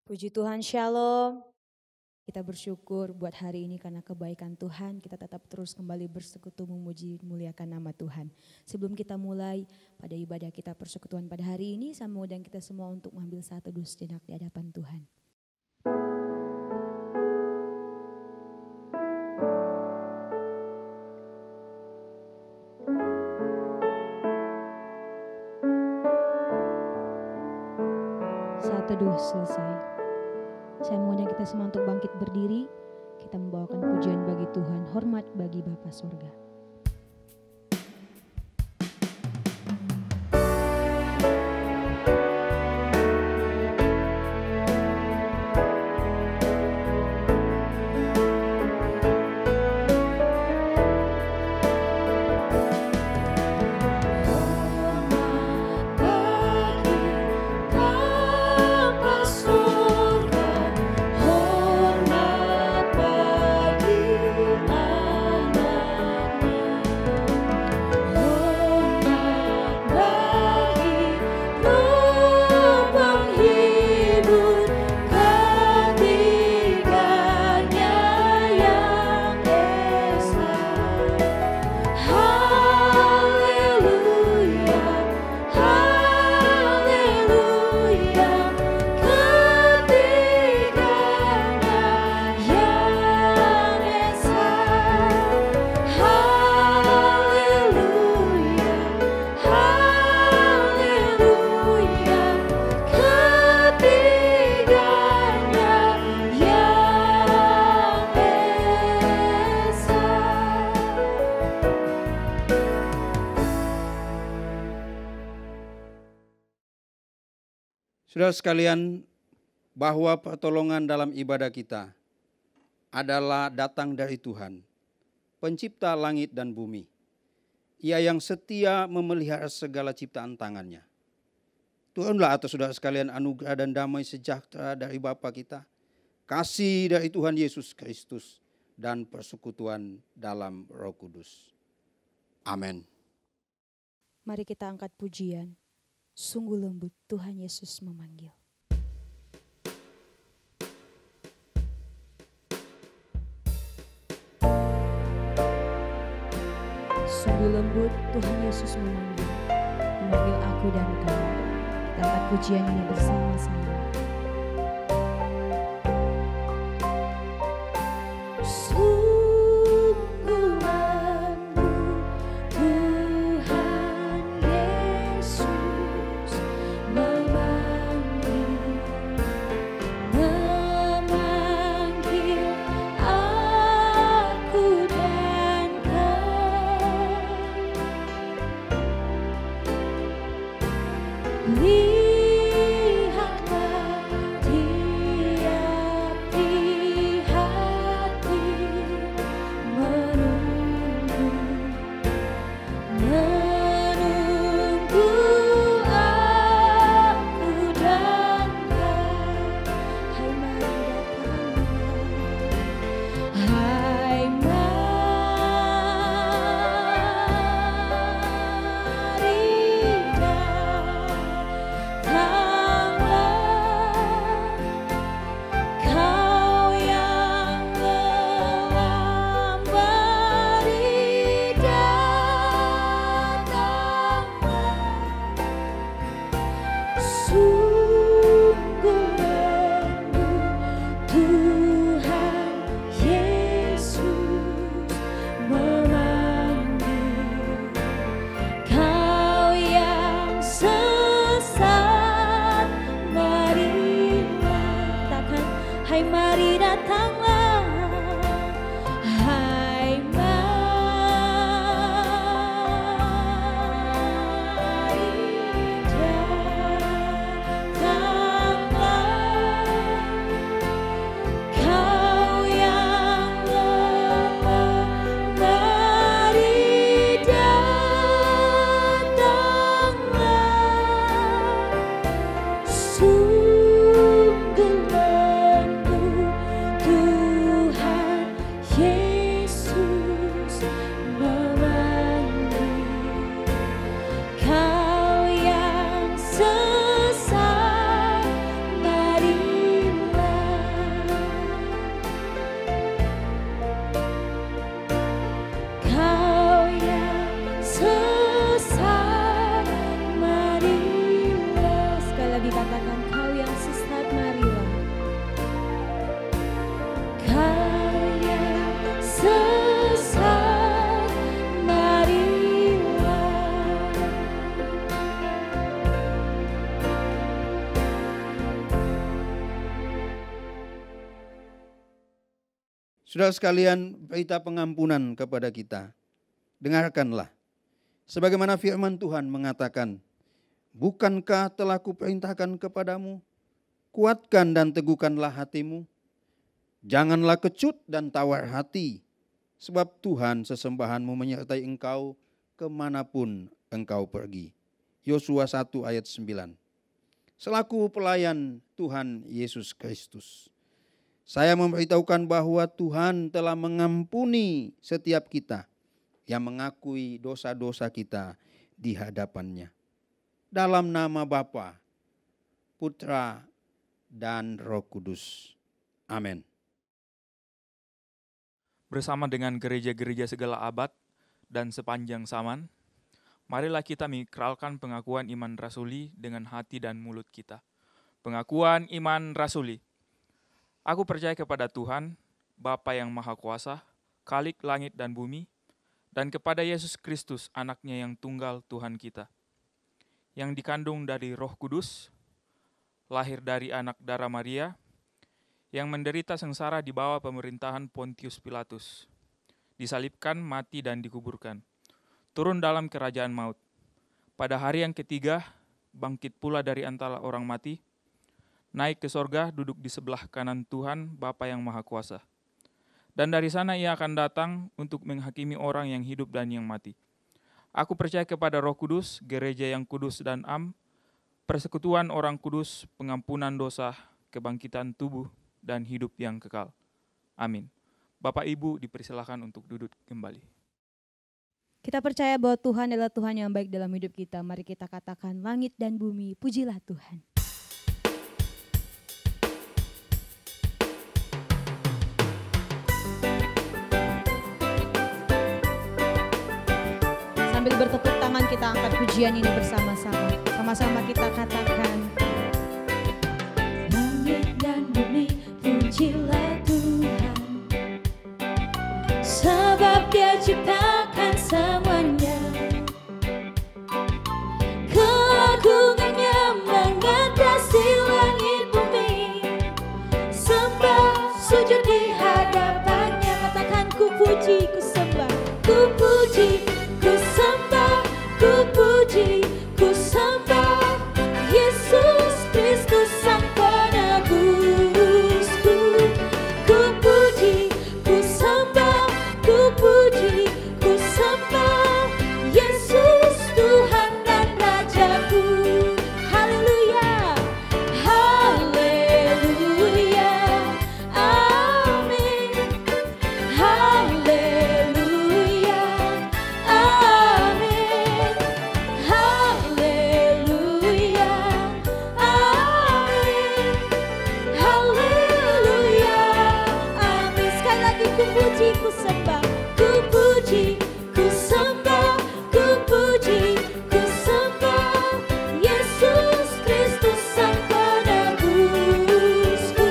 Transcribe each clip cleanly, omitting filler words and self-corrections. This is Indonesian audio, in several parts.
Puji Tuhan, Shalom. Kita bersyukur buat hari ini karena kebaikan Tuhan. Kita tetap terus kembali bersekutu memuji muliakan nama Tuhan. Sebelum kita mulai pada ibadah kita persekutuan pada hari ini, saya mengundang kita semua untuk mengambil satu teduh sejenak di hadapan Tuhan. Saat teduh selesai. Saya mengundang kita semua untuk bangkit berdiri. Kita membawakan pujian bagi Tuhan, hormat bagi Bapa Sorga. Saudara sekalian, bahwa pertolongan dalam ibadah kita adalah datang dari Tuhan, pencipta langit dan bumi. Ia yang setia memelihara segala ciptaan tangannya. Turunlah atas saudara sekalian anugerah dan damai sejahtera dari Bapa kita, kasih dari Tuhan Yesus Kristus, dan persekutuan dalam Roh Kudus. Amin. Mari kita angkat pujian. Sungguh lembut Tuhan Yesus memanggil. Sungguh lembut Tuhan Yesus memanggil. Memanggil aku dan kamu. Kita angkat pujian ini bersama-sama. Lihatlah tiap di hati Saudara sekalian, berita pengampunan kepada kita. Dengarkanlah. Sebagaimana firman Tuhan mengatakan, bukankah telah kuperintahkan kepadamu, kuatkan dan teguhkanlah hatimu. Janganlah kecut dan tawar hati, sebab Tuhan sesembahanmu menyertai engkau kemanapun engkau pergi. Yosua 1 ayat 9. Selaku pelayan Tuhan Yesus Kristus, saya memberitahukan bahwa Tuhan telah mengampuni setiap kita yang mengakui dosa-dosa kita di hadapan-Nya. Dalam nama Bapa, Putra, dan Roh Kudus. Amin. Bersama dengan gereja-gereja segala abad dan sepanjang zaman, marilah kita mengikrarkan pengakuan iman rasuli dengan hati dan mulut kita. Pengakuan iman rasuli. Aku percaya kepada Tuhan, Bapa yang Maha Kuasa, Khalik langit dan bumi, dan kepada Yesus Kristus, anaknya yang tunggal Tuhan kita, yang dikandung dari Roh Kudus, lahir dari anak darah Maria, yang menderita sengsara di bawah pemerintahan Pontius Pilatus, disalibkan, mati, dan dikuburkan, turun dalam kerajaan maut. Pada hari yang ketiga, bangkit pula dari antara orang mati, naik ke sorga, duduk di sebelah kanan Tuhan, Bapa yang Maha Kuasa. Dan dari sana ia akan datang untuk menghakimi orang yang hidup dan yang mati. Aku percaya kepada Roh Kudus, gereja yang kudus dan persekutuan orang kudus, pengampunan dosa, kebangkitan tubuh, dan hidup yang kekal. Amin. Bapak Ibu dipersilakan untuk duduk kembali. Kita percaya bahwa Tuhan adalah Tuhan yang baik dalam hidup kita. Mari kita katakan, langit dan bumi, pujilah Tuhan. Sambil bertepuk tangan kita angkat pujian ini bersama-sama. Sama-sama kita katakan, langit dan bumi pujilah Tuhan, sebab Dia ciptakan semuanya. Keagungannya mengatasi langit bumi, sembah sujud di hadapannya. Katakan, ku puji, ku sembah, ku puji, ku sembah, ku puji, ku sembah Yesus Kristus Sang Penebusku. Ku puji, ku sembah, ku puji, ku sembah Yesus Tuhan dan Rajaku. Haleluya, haleluya, amin. Haleluya, amin. Haleluya, amin. Haleluya, amin. Sekali lagi, ku puji, ku sembah, ku puji, ku sembah, ku puji, ku sembah Yesus Kristus Sang Penebusku.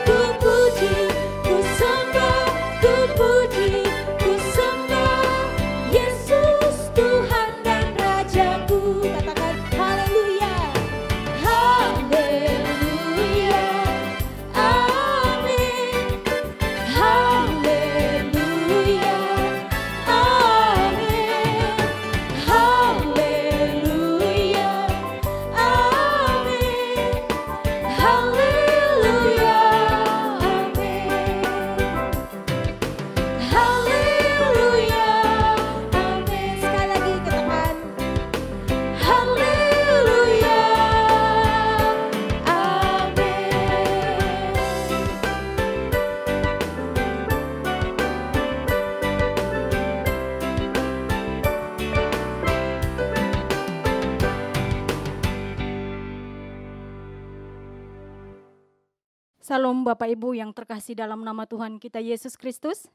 Ku puji, ku sembah, ku puji, ku sembah Yesus Tuhan dan Rajaku. Katakan, haleluya, haleluya, amin. Haleluya, amin. Haleluya, amin. Haleluya, amin. Haleluya, amin. Sekali lagi katakan, haleluya, Salam Bapak Ibu yang terkasih dalam nama Tuhan kita Yesus Kristus.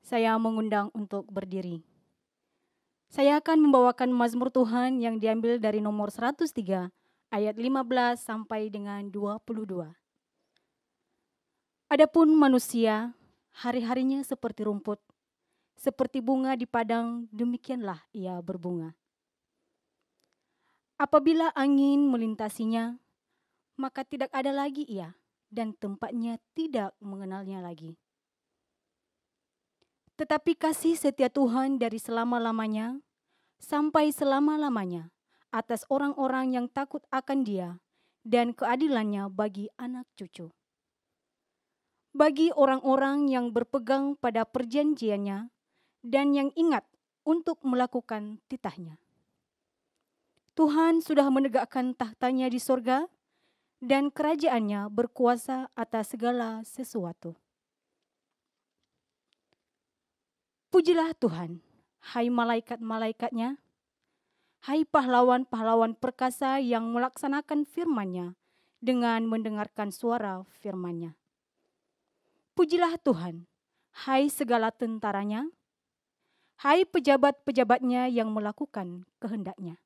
Saya mengundang untuk berdiri. Saya akan membawakan mazmur Tuhan yang diambil dari nomor 103 ayat 15 sampai dengan 22. Adapun manusia, hari-harinya seperti rumput, seperti bunga di padang, demikianlah ia berbunga. Apabila angin melintasinya, maka tidak ada lagi ia, dan tempatnya tidak mengenalnya lagi. Tetapi kasih setia Tuhan dari selama-lamanya sampai selama-lamanya atas orang-orang yang takut akan Dia dan keadilannya bagi anak cucu. Bagi orang-orang yang berpegang pada perjanjiannya dan yang ingat untuk melakukan titahnya. Tuhan sudah menegakkan tahtanya di sorga dan kerajaannya berkuasa atas segala sesuatu. Pujilah Tuhan, hai malaikat-malaikatnya, hai pahlawan-pahlawan perkasa yang melaksanakan firman-Nya dengan mendengarkan suara firman-Nya. Pujilah Tuhan, hai segala tentaranya, hai pejabat-pejabatnya yang melakukan kehendak-Nya.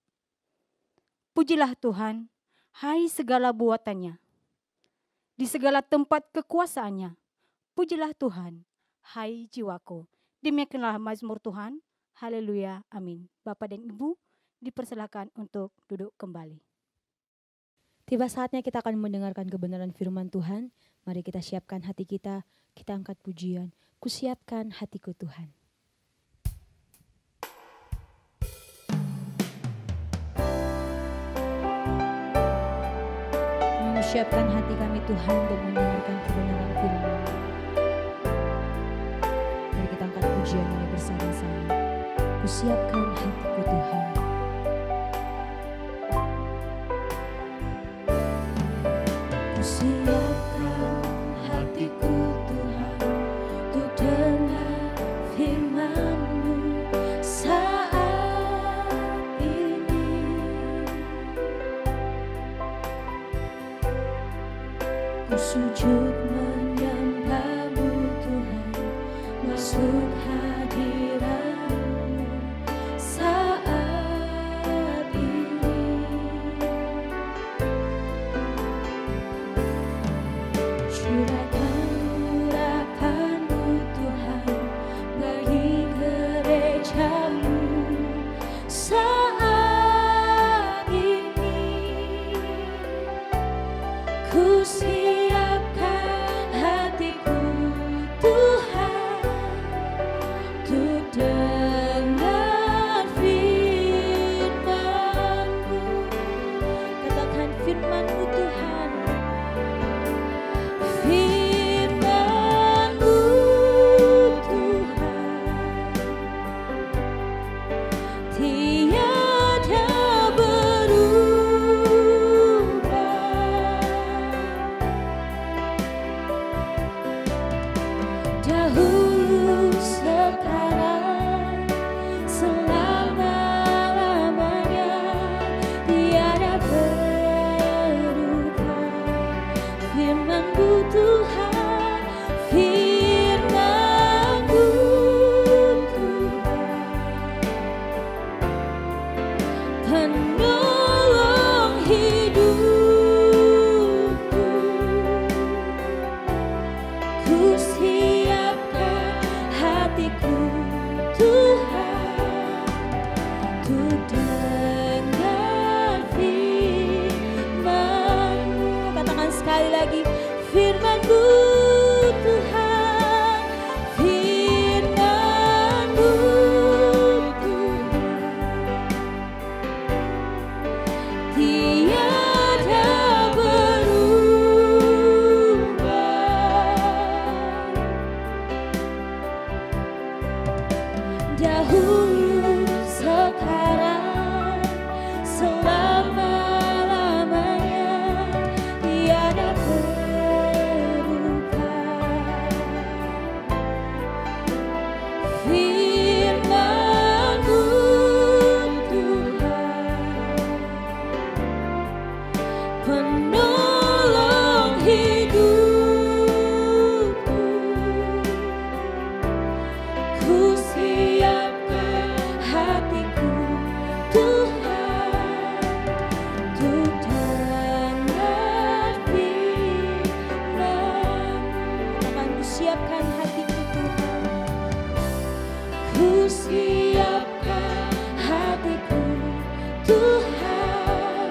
Pujilah Tuhan, hai segala buatannya. Di segala tempat kekuasaannya, pujilah Tuhan, hai jiwaku. Demikianlah mazmur Tuhan. Haleluya, amin. Bapak dan Ibu, dipersilakan untuk duduk kembali. Tiba saatnya kita akan mendengarkan kebenaran firman Tuhan. Mari kita siapkan hati kita angkat pujian. Kusiapkan hatiku Tuhan. Siapkan hati kami Tuhan untuk mendengarkan kebenaran firman. Mari kita angkat pujian ini bersama-sama. Kusiapkan hatiku Tuhan. Kusiapkan hatiku Tuhan untuk dengar firman-Mu saat ini. Ku sujud menyembah-Mu Tuhan, masuk hadirat-Mu saat ini. Curahkan urapan-Mu Tuhan bagi gereja-Mu saat ini. Ku siapkan hatiku Tuhan untuk dengar firman-Mu. Katakan firman-Mu Tuhan. Firman-Mu Tuhan tiada berubah. Dahulu, sekarang, selama-lamanya tiada berubah. Firman-Mu Tuhan, firman-Mu Tuhan, penolong hidupku. Ku siapkan hatiku Tuhan untuk dengar firman-Mu. Katakan sekali lagi, firman-Mu Tuhan, firman-Mu Tuhan, tiada berubah. Dahulu, sekarang, selama-lamanya tiada berubah. Firman-Mu Tuhan, penolong hidupku. Ku siapkan hatiku Tuhan untuk dengar firman-Mu. Akan kusiapkan hatiku Tuhan. Ku siapkan hatiku Tuhan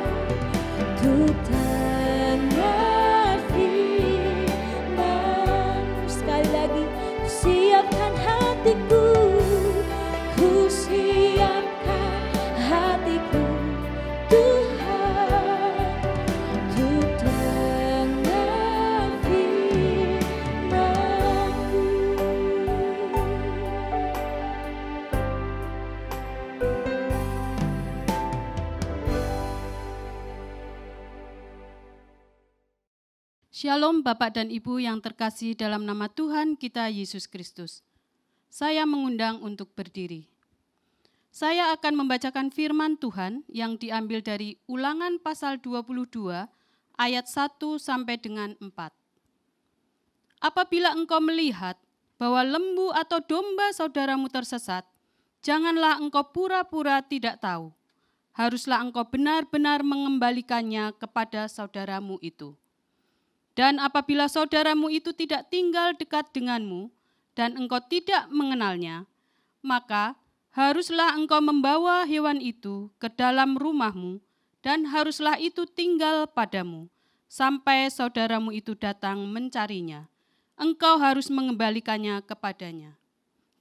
untuk dengar firman-Mu. Sekali lagi, ku siapkan hatiku Shalom Bapak dan Ibu yang terkasih dalam nama Tuhan kita Yesus Kristus. Saya mengundang untuk berdiri. Saya akan membacakan firman Tuhan yang diambil dari Ulangan pasal 22 ayat 1 sampai dengan 4. Apabila engkau melihat bahwa lembu atau domba saudaramu tersesat, janganlah engkau pura-pura tidak tahu. Haruslah engkau benar-benar mengembalikannya kepada saudaramu itu. Dan apabila saudaramu itu tidak tinggal dekat denganmu dan engkau tidak mengenalnya, maka haruslah engkau membawa hewan itu ke dalam rumahmu dan haruslah itu tinggal padamu sampai saudaramu itu datang mencarinya. Engkau harus mengembalikannya kepadanya.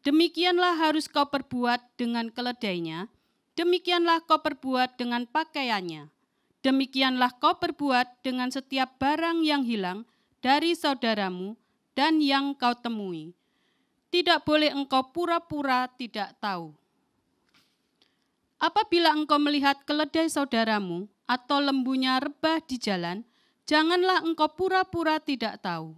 Demikianlah harus kau perbuat dengan keledainya, demikianlah kau perbuat dengan pakaiannya. Demikianlah kau perbuat dengan setiap barang yang hilang dari saudaramu dan yang kau temui. Tidak boleh engkau pura-pura tidak tahu. Apabila engkau melihat keledai saudaramu atau lembunya rebah di jalan, janganlah engkau pura-pura tidak tahu.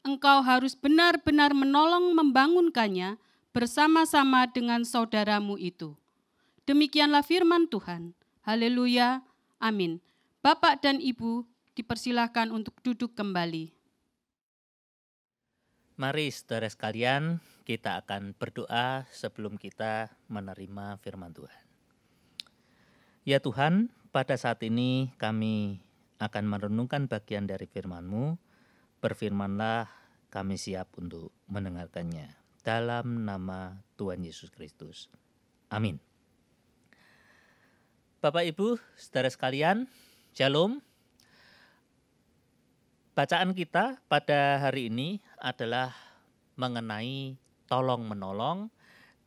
Engkau harus benar-benar menolong membangunkannya bersama-sama dengan saudaramu itu. Demikianlah firman Tuhan. Haleluya. Amin. Bapak dan Ibu dipersilahkan untuk duduk kembali. Mari saudara sekalian, kita akan berdoa sebelum kita menerima firman Tuhan. Ya Tuhan, pada saat ini kami akan merenungkan bagian dari firman-Mu. Berfirmanlah, kami siap untuk mendengarkannya. Dalam nama Tuhan Yesus Kristus. Amin. Bapak Ibu, saudara sekalian, Shalom. Bacaan kita pada hari ini adalah mengenai tolong-menolong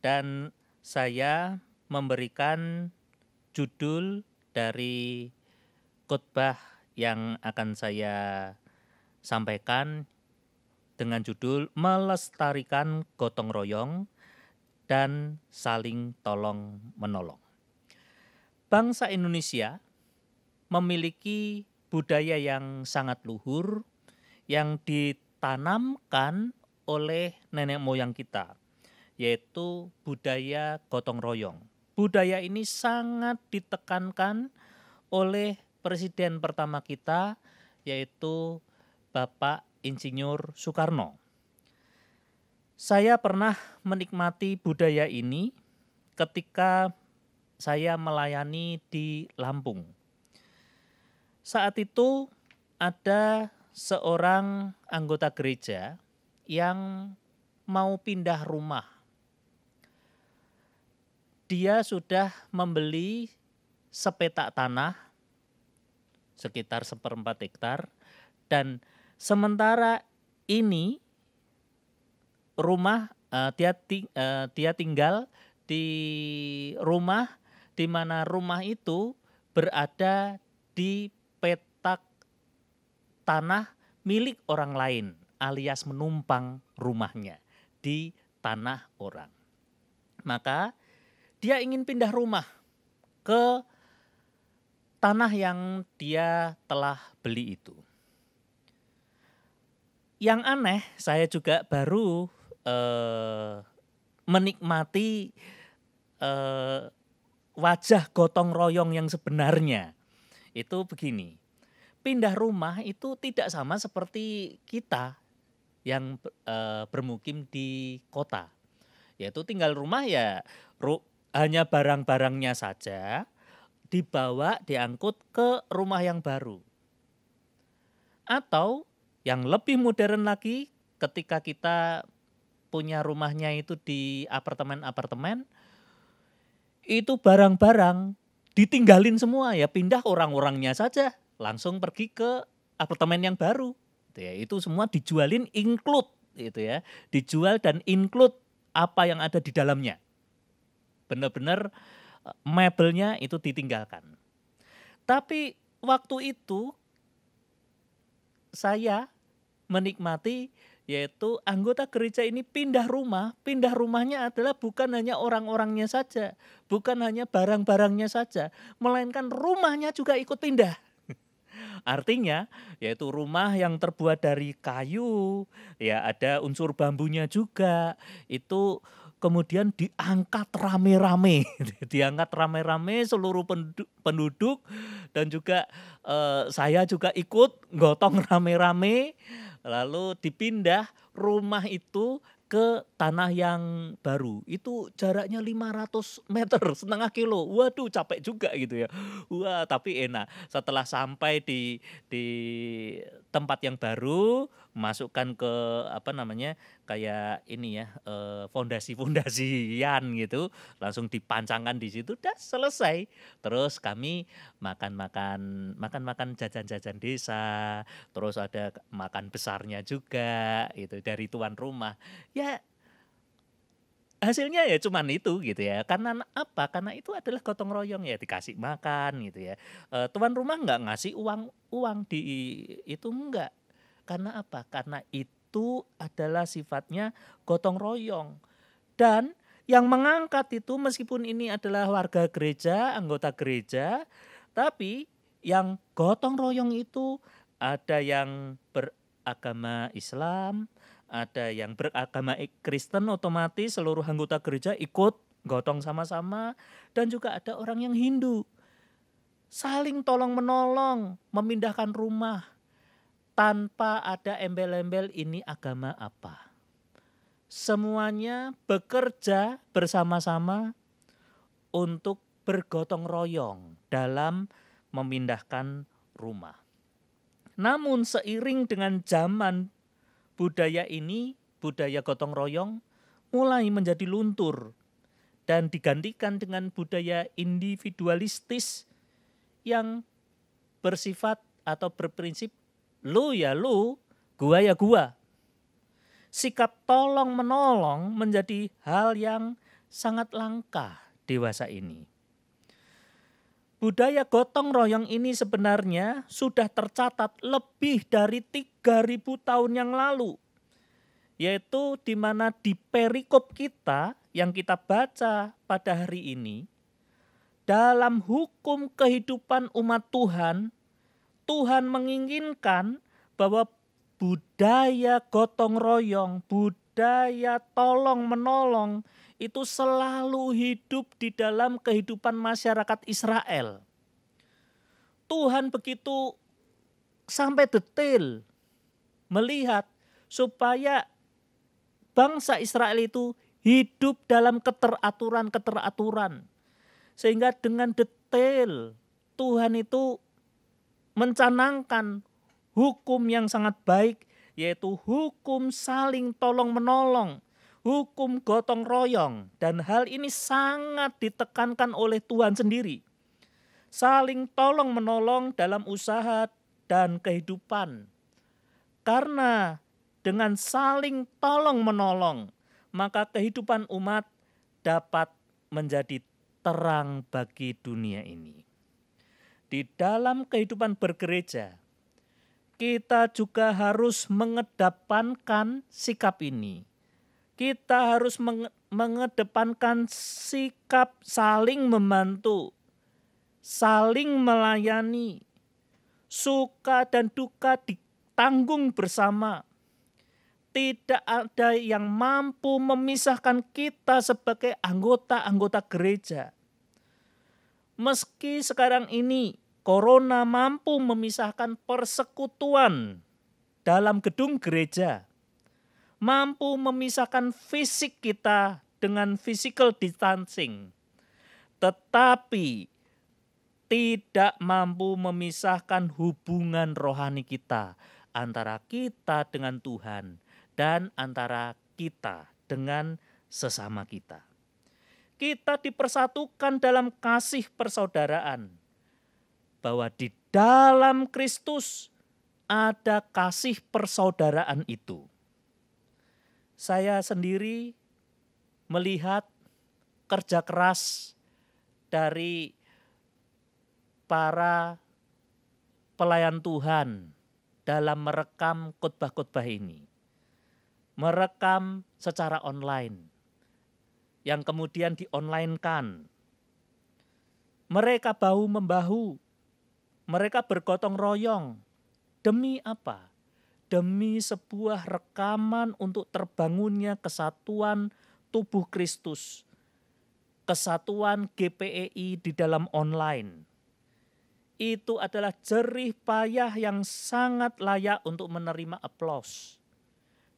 dan saya memberikan judul dari khotbah yang akan saya sampaikan dengan judul Melestarikan Gotong Royong dan Saling Tolong-Menolong. Bangsa Indonesia memiliki budaya yang sangat luhur yang ditanamkan oleh nenek moyang kita, yaitu budaya gotong royong. Budaya ini sangat ditekankan oleh presiden pertama kita, yaitu Bapak Insinyur Soekarno. Saya pernah menikmati budaya ini ketika saya melayani di Lampung. Saat itu ada seorang anggota gereja yang mau pindah rumah. Dia sudah membeli sepetak tanah sekitar 1/4 hektar dan sementara ini rumah dia tinggal di rumah di mana rumah itu berada di petak tanah milik orang lain alias menumpang rumahnya di tanah orang. Maka dia ingin pindah rumah ke tanah yang dia telah beli itu. Yang aneh, saya juga baru menikmati wajah gotong royong yang sebenarnya. Itu begini, pindah rumah itu tidak sama seperti kita yang bermukim di kota. Yaitu tinggal rumah ya hanya barang-barangnya saja dibawa, diangkut ke rumah yang baru. Atau yang lebih modern lagi, ketika kita punya rumahnya itu di apartemen-apartemen, itu barang-barang ditinggalin semua ya, pindah orang-orangnya saja, langsung pergi ke apartemen yang baru. Itu semua dijualin include gitu ya, dijual dan include apa yang ada di dalamnya. Benar-benar mebelnya itu ditinggalkan. Tapi waktu itu saya menikmati yaitu anggota gereja ini pindah rumahnya adalah bukan hanya orang-orangnya saja, bukan hanya barang-barangnya saja, melainkan rumahnya juga ikut pindah. Artinya yaitu rumah yang terbuat dari kayu, ya ada unsur bambunya juga. Itu kemudian diangkat rame-rame, diangkat rame-rame seluruh penduduk dan juga saya juga ikut gotong rame-rame, lalu dipindah rumah itu ke tanah yang baru. Itu jaraknya 500 meter, setengah kilo. Waduh, capek juga gitu ya. Wah, tapi enak. Setelah sampai di tempat yang baru, masukkan ke apa namanya? Kayak ini ya, fondasi-fondasian gitu, langsung dipancangkan di situ, dah selesai. Terus kami makan jajan-jajan desa, terus ada makan besarnya juga itu dari tuan rumah. Ya hasilnya ya cuman itu gitu ya. Karena apa? Karena itu adalah gotong royong ya, dikasih makan gitu ya. Tuan rumah nggak ngasih uang di itu enggak. Karena apa? Karena itu adalah sifatnya gotong royong. Dan yang mengangkat itu meskipun ini adalah warga gereja, anggota gereja, tapi yang gotong royong itu ada yang beragama Islam, ada yang beragama Kristen, otomatis seluruh anggota gereja ikut gotong sama-sama, dan juga ada orang yang Hindu. Saling tolong-menolong, memindahkan rumah tanpa ada embel-embel ini agama apa. Semuanya bekerja bersama-sama untuk bergotong royong dalam memindahkan rumah. Namun seiring dengan zaman, budaya ini, budaya gotong royong mulai menjadi luntur dan digantikan dengan budaya individualistis yang bersifat atau berprinsip lu ya lu, gua ya gua. Sikap tolong menolong menjadi hal yang sangat langka dewasa ini. Budaya gotong royong ini sebenarnya sudah tercatat lebih dari 3.000 tahun yang lalu. Yaitu di mana di perikop kita yang kita baca pada hari ini, dalam hukum kehidupan umat Tuhan, Tuhan menginginkan bahwa budaya gotong royong, budaya tolong menolong itu selalu hidup di dalam kehidupan masyarakat Israel. Tuhan begitu sampai detail melihat supaya bangsa Israel itu hidup dalam keteraturan. Sehingga dengan detail Tuhan itu mencanangkan hukum yang sangat baik, yaitu hukum saling tolong-menolong, hukum gotong royong. Dan hal ini sangat ditekankan oleh Tuhan sendiri. Saling tolong-menolong dalam usaha dan kehidupan. Karena dengan saling tolong-menolong, maka kehidupan umat dapat menjadi terang bagi dunia ini. Di dalam kehidupan bergereja, kita juga harus mengedepankan sikap ini. Kita harus mengedepankan sikap saling membantu, saling melayani, suka dan duka ditanggung bersama. Tidak ada yang mampu memisahkan kita sebagai anggota-anggota gereja. Meski sekarang ini Corona mampu memisahkan persekutuan dalam gedung gereja, mampu memisahkan fisik kita dengan physical distancing, tetapi tidak mampu memisahkan hubungan rohani kita antara kita dengan Tuhan dan antara kita dengan sesama kita. Kita dipersatukan dalam kasih persaudaraan, bahwa di dalam Kristus ada kasih persaudaraan itu. Saya sendiri melihat kerja keras dari para pelayan Tuhan dalam merekam khotbah-khotbah ini. Merekam secara online, yang kemudian di-online-kan. Mereka bahu-membahu Mereka bergotong royong. Demi apa? Demi sebuah rekaman untuk terbangunnya kesatuan tubuh Kristus. Kesatuan GPEI di dalam online. Itu adalah jerih payah yang sangat layak untuk menerima aplaus.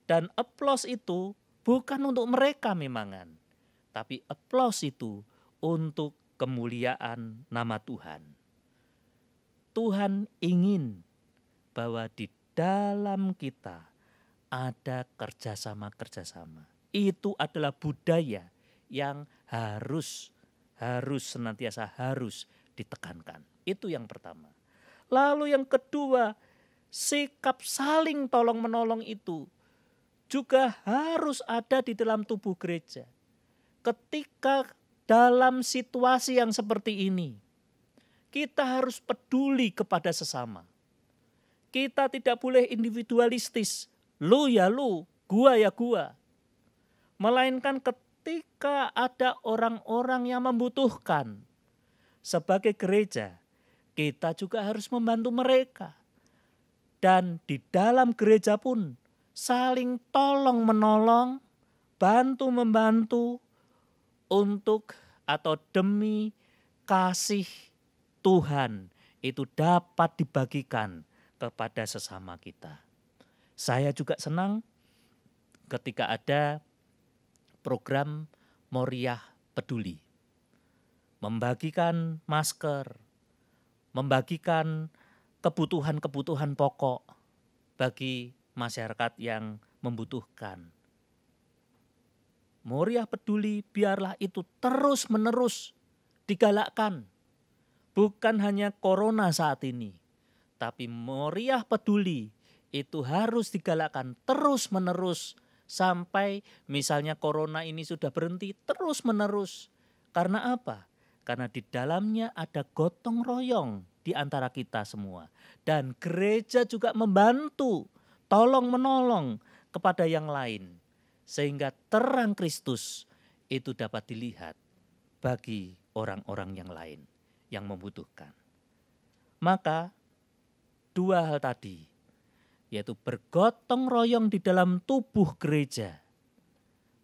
Dan aplaus itu bukan untuk mereka memangan, tapi aplaus itu untuk kemuliaan nama Tuhan. Tuhan ingin bahwa di dalam kita ada kerjasama-kerjasama. Itu adalah budaya yang harus senantiasa ditekankan. Itu yang pertama. Lalu yang kedua, sikap saling tolong-menolong itu juga harus ada di dalam tubuh gereja. Ketika dalam situasi yang seperti ini, kita harus peduli kepada sesama. Kita tidak boleh individualistis, lu ya lu, gua ya gua. Melainkan ketika ada orang-orang yang membutuhkan, sebagai gereja, kita juga harus membantu mereka. Dan di dalam gereja pun saling tolong-menolong, bantu-membantu untuk atau demi kasih Tuhan itu dapat dibagikan kepada sesama kita. Saya juga senang ketika ada program Moriah Peduli. Membagikan masker, membagikan kebutuhan-kebutuhan pokok bagi masyarakat yang membutuhkan. Moriah Peduli biarlah itu terus-menerus digalakkan. Bukan hanya corona saat ini, tapi Moriah Peduli itu harus digalakkan terus-menerus sampai misalnya corona ini sudah berhenti terus-menerus. Karena apa? Karena di dalamnya ada gotong royong di antara kita semua. Dan gereja juga membantu, tolong-menolong kepada yang lain. Sehingga terang Kristus itu dapat dilihat bagi orang-orang yang lain yang membutuhkan. Maka dua hal tadi, yaitu bergotong royong di dalam tubuh gereja,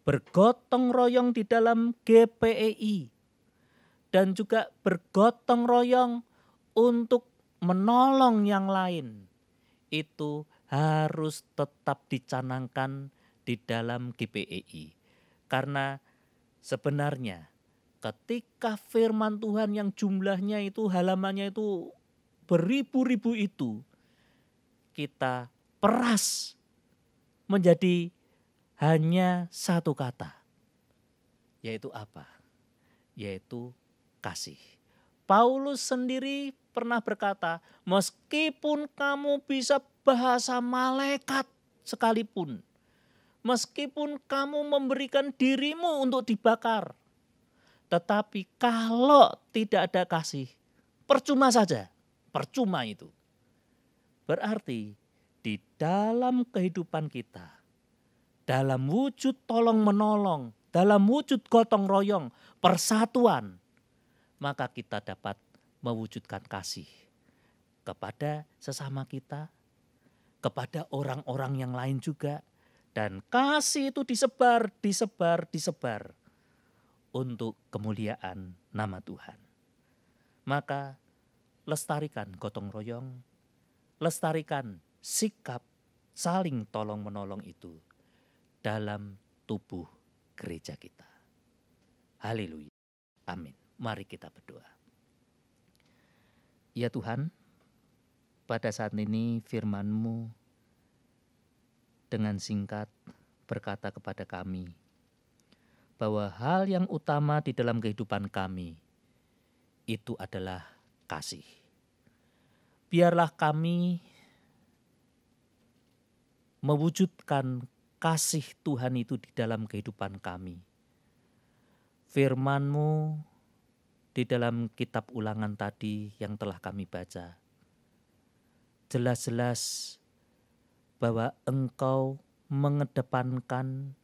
bergotong royong di dalam GPEI, dan juga bergotong royong untuk menolong yang lain, itu harus tetap dicanangkan di dalam GPEI. Karena sebenarnya ketika firman Tuhan yang jumlahnya itu, halamannya itu beribu-ribu itu, kita peras menjadi hanya satu kata. Yaitu apa? Yaitu kasih. Paulus sendiri pernah berkata, meskipun kamu bisa bahasa malaikat sekalipun, meskipun kamu memberikan dirimu untuk dibakar, tetapi kalau tidak ada kasih, percuma saja, percuma itu. Berarti di dalam kehidupan kita, dalam wujud tolong-menolong, dalam wujud gotong royong, persatuan, maka kita dapat mewujudkan kasih kepada sesama kita, kepada orang-orang yang lain juga. Dan kasih itu disebar untuk kemuliaan nama Tuhan. Maka lestarikan gotong royong, lestarikan sikap saling tolong-menolong itu dalam tubuh gereja kita. Haleluya. Amin. Mari kita berdoa. Ya Tuhan, pada saat ini firman-Mu dengan singkat berkata kepada kami bahwa hal yang utama di dalam kehidupan kami itu adalah kasih. Biarlah kami mewujudkan kasih Tuhan itu di dalam kehidupan kami. Firman-Mu di dalam kitab Ulangan tadi yang telah kami baca, jelas-jelas bahwa Engkau mengedepankan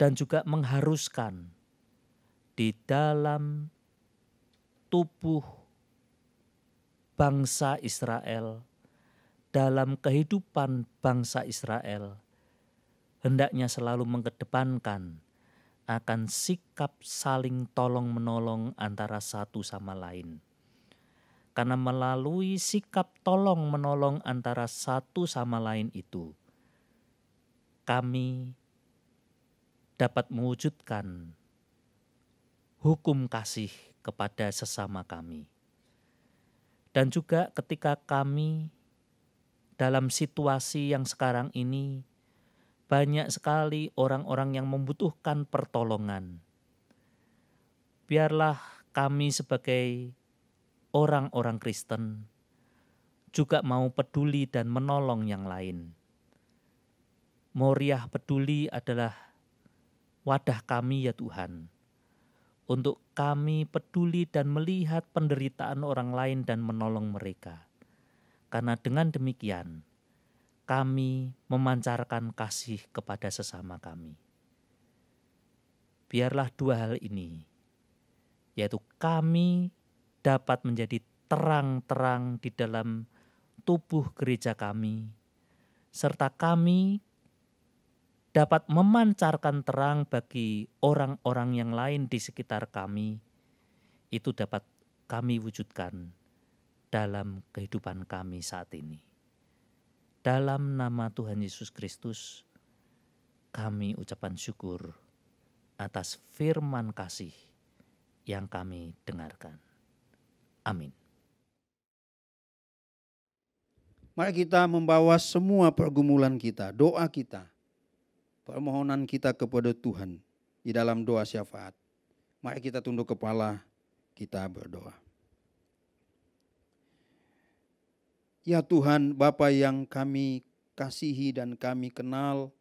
dan juga mengharuskan di dalam tubuh bangsa Israel, dalam kehidupan bangsa Israel, hendaknya selalu mengedepankan akan sikap saling tolong-menolong antara satu sama lain. Karena melalui sikap tolong-menolong antara satu sama lain itu, kami dapat mewujudkan hukum kasih kepada sesama kami. Dan juga ketika kami dalam situasi yang sekarang ini, banyak sekali orang-orang yang membutuhkan pertolongan. Biarlah kami sebagai orang-orang Kristen juga mau peduli dan menolong yang lain. Moriah Peduli adalah wadah kami ya Tuhan, untuk kami peduli dan melihat penderitaan orang lain dan menolong mereka. Karena dengan demikian, kami memancarkan kasih kepada sesama kami. Biarlah dua hal ini, yaitu kami dapat menjadi terang-terang di dalam tubuh gereja kami, serta kami dapat memancarkan terang bagi orang-orang yang lain di sekitar kami, itu dapat kami wujudkan dalam kehidupan kami saat ini. Dalam nama Tuhan Yesus Kristus, kami ucapan syukur atas firman kasih yang kami dengarkan. Amin. Mari kita membawa semua pergumulan kita, doa kita, permohonan kita kepada Tuhan di dalam doa syafaat. Mari kita tunduk kepala, kita berdoa. Ya Tuhan, Bapa yang kami kasihi dan kami kenal,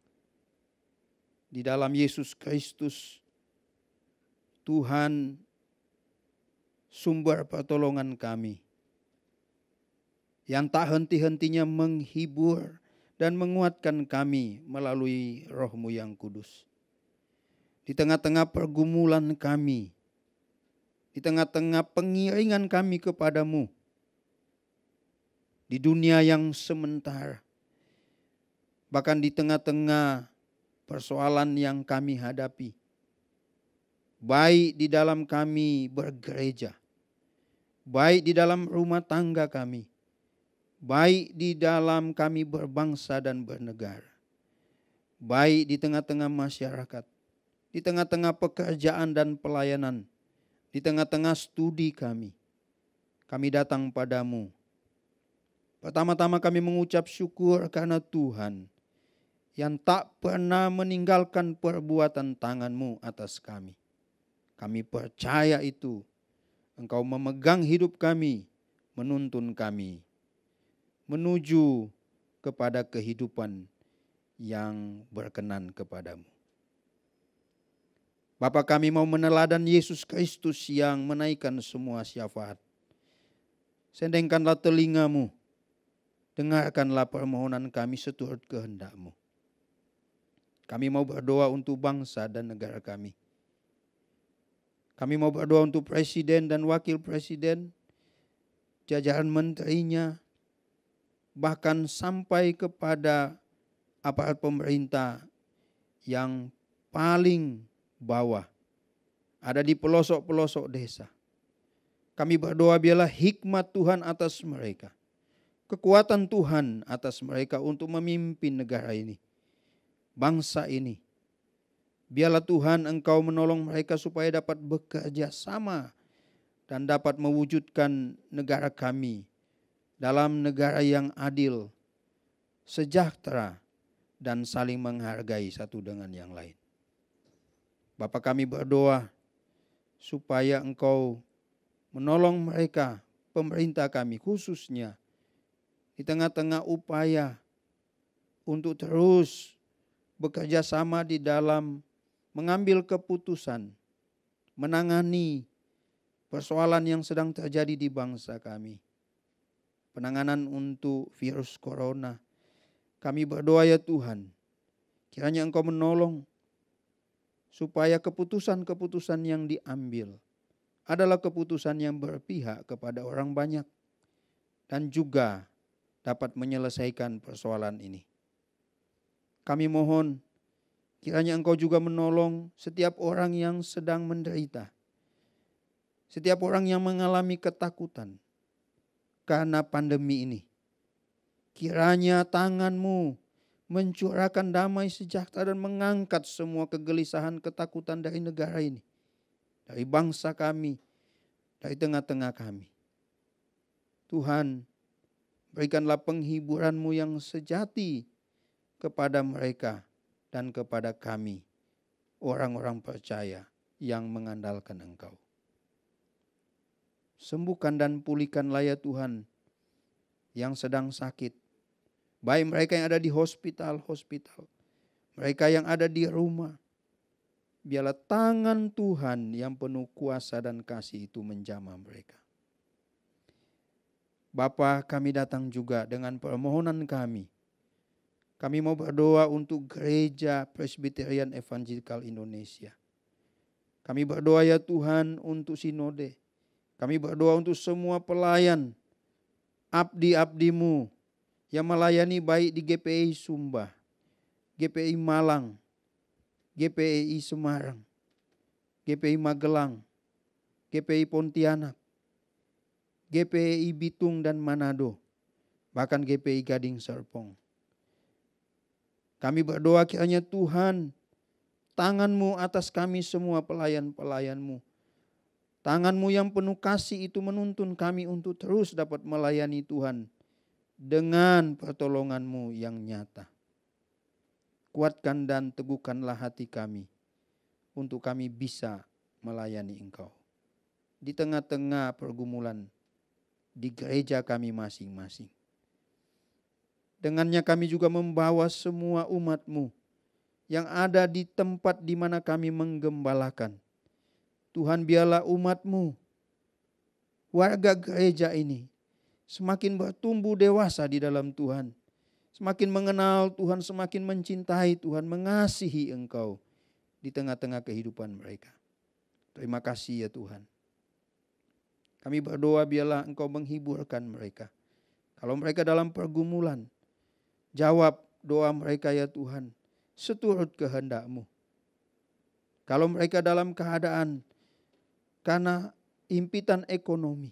di dalam Yesus Kristus, Tuhan sumber pertolongan kami, yang tak henti-hentinya menghibur dan menguatkan kami melalui Roh-Mu yang kudus. Di tengah-tengah pergumulan kami, di tengah-tengah pengiringan kami kepadamu, di dunia yang sementara, bahkan di tengah-tengah persoalan yang kami hadapi, baik di dalam kami bergereja, baik di dalam rumah tangga kami, baik di dalam kami berbangsa dan bernegara, baik di tengah-tengah masyarakat, di tengah-tengah pekerjaan dan pelayanan, di tengah-tengah studi kami datang padamu. Pertama-tama kami mengucap syukur karena Tuhan yang tak pernah meninggalkan perbuatan tangan-Mu atas kami. Kami percaya itu, Engkau memegang hidup kami, menuntun kami menuju kepada kehidupan yang berkenan kepadamu. Bapa, kami mau meneladan Yesus Kristus yang menaikkan semua syafaat. Sendengkanlah telinga-Mu, dengarkanlah permohonan kami seturut kehendak-Mu. Kami mau berdoa untuk bangsa dan negara kami. Kami mau berdoa untuk presiden dan wakil presiden, jajaran menterinya, bahkan sampai kepada aparat pemerintah yang paling bawah, ada di pelosok-pelosok desa. Kami berdoa biarlah hikmat Tuhan atas mereka, kekuatan Tuhan atas mereka untuk memimpin negara ini, bangsa ini. Biarlah Tuhan Engkau menolong mereka supaya dapat bekerja sama dan dapat mewujudkan negara kami dalam negara yang adil, sejahtera, dan saling menghargai satu dengan yang lain. Bapa, kami berdoa supaya Engkau menolong mereka, pemerintah kami khususnya, di tengah-tengah upaya untuk terus bekerja sama di dalam mengambil keputusan, menangani persoalan yang sedang terjadi di bangsa kami. Penanganan untuk virus corona. Kami berdoa ya Tuhan, kiranya Engkau menolong supaya keputusan-keputusan yang diambil adalah keputusan yang berpihak kepada orang banyak, dan juga dapat menyelesaikan persoalan ini. Kami mohon kiranya Engkau juga menolong setiap orang yang sedang menderita. Setiap orang yang mengalami ketakutan karena pandemi ini. Kiranya tangan-Mu mencurahkan damai sejahtera dan mengangkat semua kegelisahan, ketakutan dari negara ini. Dari bangsa kami, dari tengah-tengah kami. Tuhan, berikanlah penghiburan-Mu yang sejati kepada mereka dan kepada kami, orang-orang percaya yang mengandalkan Engkau. Sembuhkan dan pulihkanlah ya Tuhan yang sedang sakit. Baik mereka yang ada di hospital, mereka yang ada di rumah. Biarlah tangan Tuhan yang penuh kuasa dan kasih itu menjamah mereka. Bapa, kami datang juga dengan permohonan kami. Kami mau berdoa untuk Gereja Presbyterian Evangelikal Indonesia. Kami berdoa ya Tuhan untuk sinode. Kami berdoa untuk semua pelayan, abdi-abdi-Mu yang melayani baik di GPI Sumba, GPI Malang, GPI Semarang, GPI Magelang, GPI Pontianak, GPI Bitung dan Manado, bahkan GPI Gading Serpong. Kami berdoa kiranya Tuhan, tangan-Mu atas kami semua pelayan-pelayan-Mu. Tangan-Mu yang penuh kasih itu menuntun kami untuk terus dapat melayani Tuhan dengan pertolongan-Mu yang nyata. Kuatkan dan teguhkanlah hati kami untuk kami bisa melayani Engkau. Di tengah-tengah pergumulan di gereja kami masing-masing. Dengannya kami juga membawa semua umat-Mu yang ada di tempat di mana kami menggembalakan. Tuhan, biarlah umat-Mu, warga gereja ini, semakin bertumbuh dewasa di dalam Tuhan. Semakin mengenal Tuhan, semakin mencintai Tuhan, mengasihi Engkau di tengah-tengah kehidupan mereka. Terima kasih ya Tuhan. Kami berdoa biarlah Engkau menghiburkan mereka. Kalau mereka dalam pergumulan, jawab doa mereka ya Tuhan, seturut kehendak-Mu. Kalau mereka dalam keadaan karena impitan ekonomi,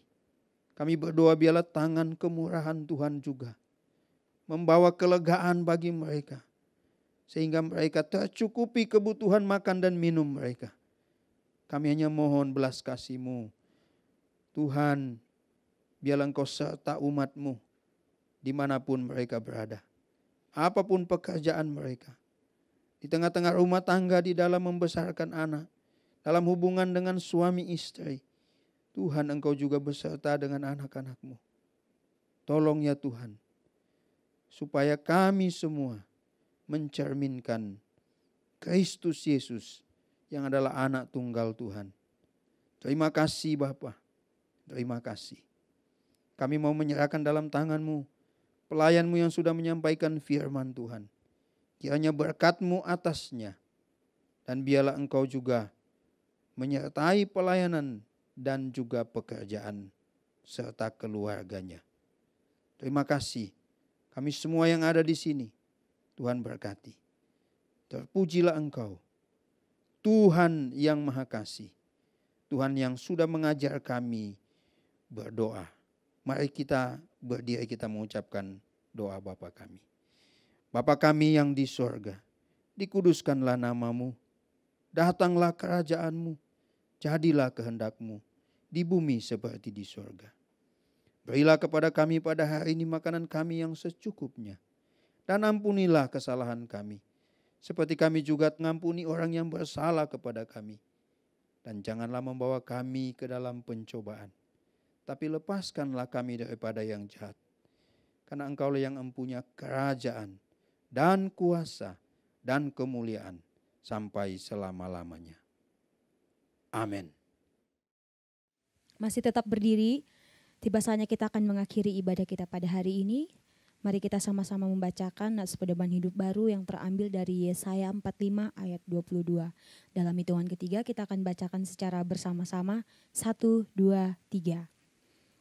kami berdoa biarlah tangan kemurahan Tuhan juga membawa kelegaan bagi mereka. Sehingga mereka tercukupi kebutuhan makan dan minum mereka. Kami hanya mohon belas kasih-Mu. Tuhan, biarlah Engkau serta umat-Mu dimanapun mereka berada. Apapun pekerjaan mereka. Di tengah-tengah rumah tangga, di dalam membesarkan anak. Dalam hubungan dengan suami istri. Tuhan, Engkau juga beserta dengan anak-anak-Mu. Tolong ya Tuhan. Supaya kami semua mencerminkan Kristus Yesus yang adalah anak tunggal Tuhan. Terima kasih Bapa. Terima kasih. Kami mau menyerahkan dalam tangan-Mu pelayan-Mu yang sudah menyampaikan firman Tuhan. Kiranya berkat-Mu atasnya. Dan biarlah Engkau juga menyertai pelayanan dan juga pekerjaan serta keluarganya. Terima kasih. Kami semua yang ada di sini, Tuhan berkati. Terpujilah Engkau, Tuhan yang Maha Kasih. Tuhan yang sudah mengajar kami berdoa. Mari kita berdiri, kita mengucapkan doa Bapa kami. Bapa kami yang di sorga, dikuduskanlah nama-Mu. Datanglah kerajaan-Mu, jadilah kehendak-Mu di bumi seperti di sorga. Berilah kepada kami pada hari ini makanan kami yang secukupnya. Dan ampunilah kesalahan kami, seperti kami juga mengampuni orang yang bersalah kepada kami. Dan janganlah membawa kami ke dalam pencobaan, tapi lepaskanlah kami daripada yang jahat. Karena Engkaulah yang mempunyai kerajaan dan kuasa dan kemuliaan sampai selama-lamanya. Amin. Masih tetap berdiri, tiba saatnya kita akan mengakhiri ibadah kita pada hari ini. Mari kita sama-sama membacakan nats pedoman hidup baru yang terambil dari Yesaya 45 ayat 22. Dalam hitungan ketiga kita akan bacakan secara bersama-sama. 1, 2, 3.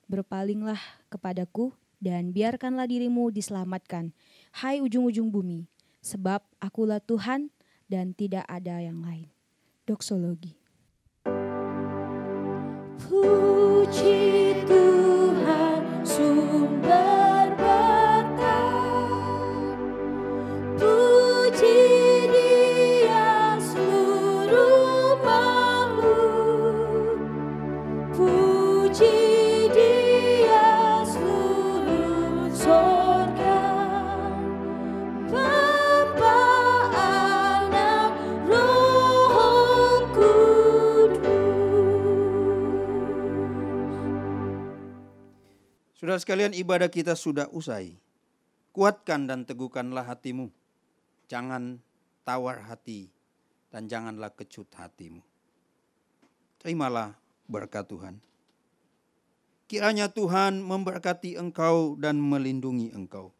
Berpalinglah kepadaku dan biarkanlah dirimu diselamatkan, hai ujung-ujung bumi, sebab akulah Tuhan dan tidak ada yang lain. Doksologi. Puji Tuhan sumber berkat, puji Dia seluruh makhluk, puji Dia seluruh surga, Bapa, Anak, Roh Kudus. Saudara sekalian, ibadah kita sudah usai. Kuatkan dan teguhkanlah hatimu. Jangan tawar hati dan janganlah kecut hatimu. Terimalah berkat Tuhan. Kiranya Tuhan memberkati engkau dan melindungi engkau.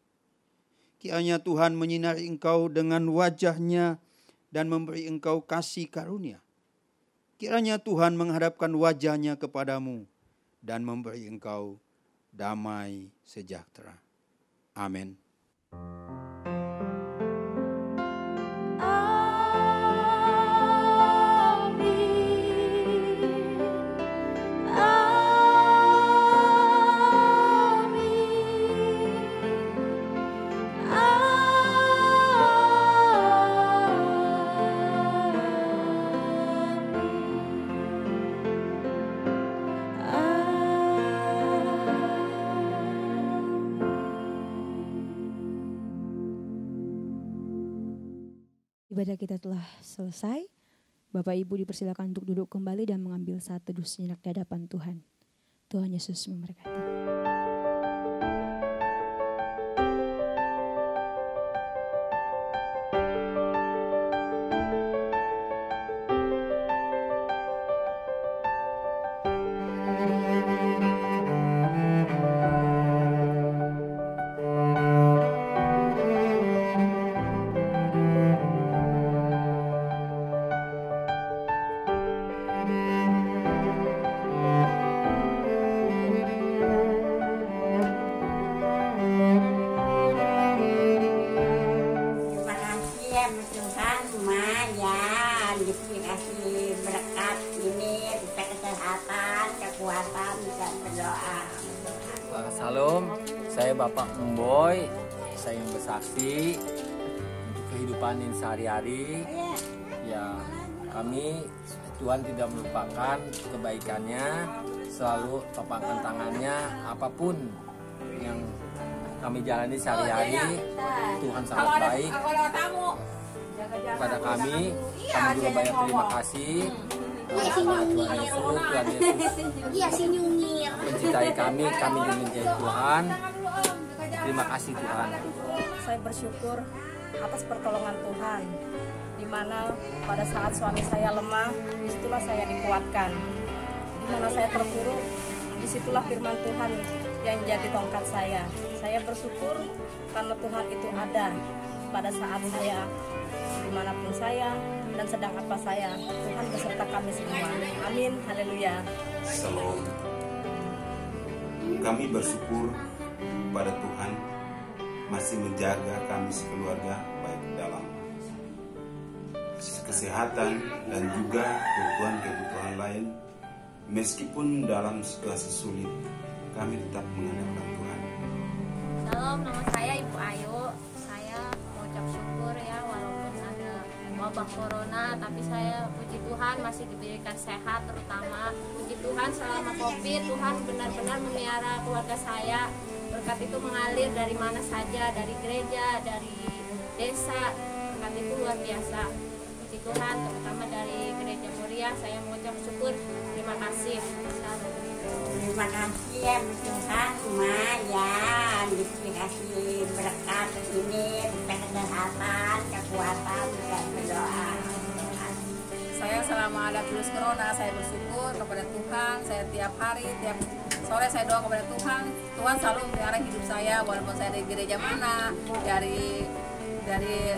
Kiranya Tuhan menyinari engkau dengan wajah-Nya dan memberi engkau kasih karunia. Kiranya Tuhan menghadapkan wajah-Nya kepadamu dan memberi engkau damai sejahtera. Amin. Ibadah kita telah selesai. Bapak Ibu dipersilakan untuk duduk kembali dan mengambil saat teduh sejenak di hadapan Tuhan. Tuhan Yesus memberkati. Salam, saya Bapak Emboy, saya yang bersaksi untuk kehidupan ini sehari-hari. Ya, kami Tuhan tidak melupakan kebaikannya, selalu topangkan tangannya, apapun yang kami jalani sehari-hari, Tuhan sangat baik kepada kami. Kami juga banyak terima kasih. Tuhan Yesus mencintai kami juga mencintai Tuhan. Terima kasih Tuhan. Saya bersyukur atas pertolongan Tuhan, di mana pada saat suami saya lemah, disitulah saya dikuatkan. Di mana saya terpuruk, disitulah firman Tuhan yang jadi tongkat saya. Saya bersyukur karena Tuhan itu ada pada saat saya, dimanapun saya, dan sedang apa saya, Tuhan beserta kami semua. Amin, haleluya. Salam. Kami bersyukur pada Tuhan masih menjaga kami sekeluarga baik dalam kesehatan dan juga kebutuhan lain. Meskipun dalam situasi sulit, kami tetap mengandalkan Tuhan. Salam, nama saya Ibu Ayu. Saya mengucap syukur ya, walaupun ada wabah corona, tapi saya puji Tuhan masih diberikan sehat, terutama puji Tuhan selama COVID, Tuhan benar-benar memelihara keluarga saya. Berkat itu mengalir dari mana saja, dari gereja, dari desa, berkat itu luar biasa. Puji Tuhan, terutama dari Gereja Muria, saya mengucap syukur, terima kasih. Terima kasih ya Tuhan, lumayan dikasih berkat ini, kesehatan, kekuatan, dan berdoa. Saya selama ada virus corona, saya bersyukur kepada Tuhan. Saya tiap hari, tiap sore saya doa kepada Tuhan. Tuhan selalu memelihara hidup saya, walaupun saya dari gereja mana, dari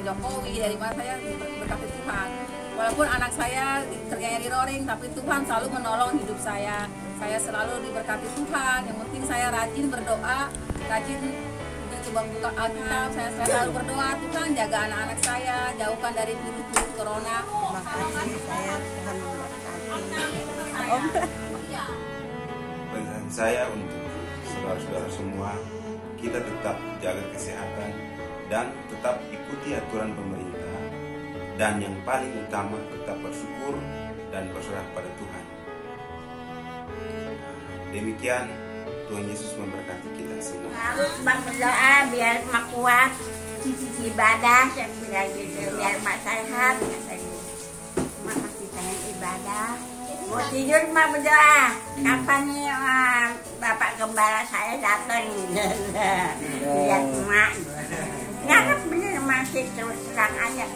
Jokowi, dari mana, saya berkati Tuhan. Walaupun anak saya kerjanya di Roring, tapi Tuhan selalu menolong hidup saya. Saya selalu diberkati Tuhan. Yang penting saya rajin berdoa, rajin buka Alkitab. Saya selalu berdoa, Tuhan jaga anak-anak saya, jauhkan dari virus corona. Makasih saya, Tuhan memberkati. Pesan saya untuk saudara-saudara semua, kita tetap jaga kesehatan dan tetap ikuti aturan pemerintah, dan yang paling utama tetap bersyukur dan berserah pada Tuhan. Demikian, Tuhan Yesus memberkati kita semua. Harus berdoa biar mak kuat ibadah, biar mak sehat. Mak masih sayang ibadah. Mau tidur mak berdoa. Kapan nih Bapak Gembala saya datang lihat mak. Ngarep bener masih terus terang aja.